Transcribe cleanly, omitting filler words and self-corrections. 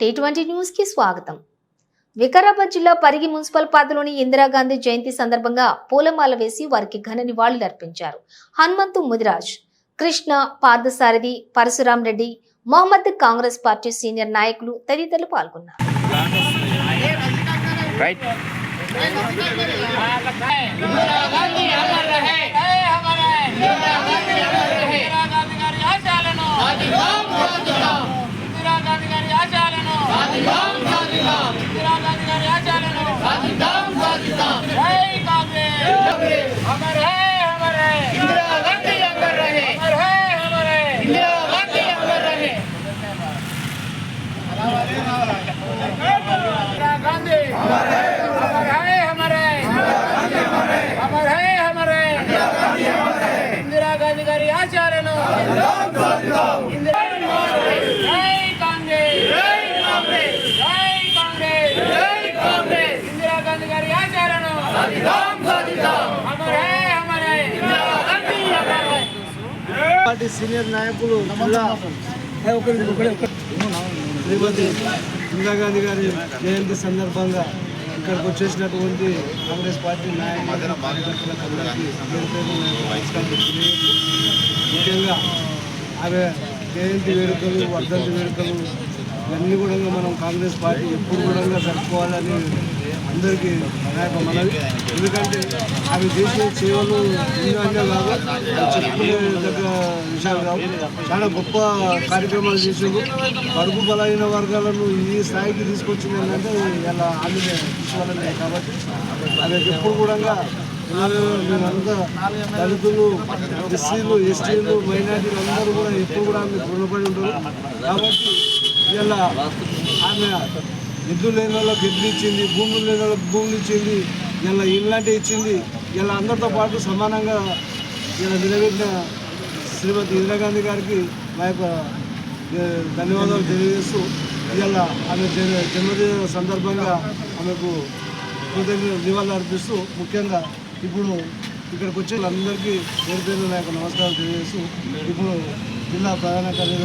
T20 news కి స్వాగతం. వికారాబాద్ జిల్లా పరిగి మున్సిపల్ పరిధిలోని ఇందిరాగాంధీ జయంతి సందర్భంగా పూలమాల వేసి వారికి ఘన నివాళులర్పించారు. హనుమంతు ముదిరాజ్, కృష్ణ, పార్థసారథి, పరశురాం రెడ్డి, మొహమ్మద్ కాంగ్రెస్ పార్టీ సీనియర్ నాయకులు తదితరులు పాల్గొన్నారు. इंदिरा गांधी गारी आचार्यनु जय कांग्रेस इंदिरा गांधी गारी आचार्यनु पार्टी सीनियर नायकुलु శ్రీమతి ఇందిరాగాంధీ గారి జయంతి సందర్భంగా ఇక్కడికి వచ్చేసినటువంటి కాంగ్రెస్ పార్టీ ముఖ్యంగా ఆమె జయంతి వేడుకలు, వర్ధంతి వేడుకలు ఇవన్నీ కూడా మనం కాంగ్రెస్ పార్టీ ఎప్పుడు కూడా జరుపుకోవాలని అందరికీ నాయక మనవి. ఎందుకంటే ఆమె చేసే సేవలు ఎన్నో కాదు, చెప్పుకునే దగ్గర విషయాలు కావు. చాలా గొప్ప కార్యక్రమాలు చేసిండు. బడుగు బలైన వర్గాలను ఈ స్థాయికి తీసుకొచ్చింది ఏంటంటే ఇలా ఆమె విషయాలనే. కాబట్టి ఆమెకు ఎప్పుడు కూడా మేమంతా దళితులు, ఎస్సీలు, ఎస్టీలు, మైనార్టీలు అందరూ కూడా ఎప్పుడు కూడా ఆమె రుణపడి ఉంటారు. కాబట్టి ఇలా ఆమె ఎద్దులు లేని వాళ్ళకి ఎద్దులు ఇచ్చింది, భూములు లేని వాళ్ళకి భూములు ఇచ్చింది, ఇలా ఇలాంటివి ఇచ్చింది. ఇలా అందరితో పాటు సమానంగా ఇలా నిలబెట్టిన శ్రీమతి ఇందిరాగాంధీ గారికి మా యొక్క ధన్యవాదాలు తెలియజేస్తూ, ఇలా ఆమె జన్మదిన సందర్భంగా ఆమెకు నివాళులు అర్పిస్తూ, ముఖ్యంగా ఇప్పుడు ఇక్కడికి వచ్చే వాళ్ళందరికీ పేరు పేరు నా యొక్క నమస్కారం తెలియజేస్తూ, ఇప్పుడు జిల్లా ప్రధాన కార్యదర్శి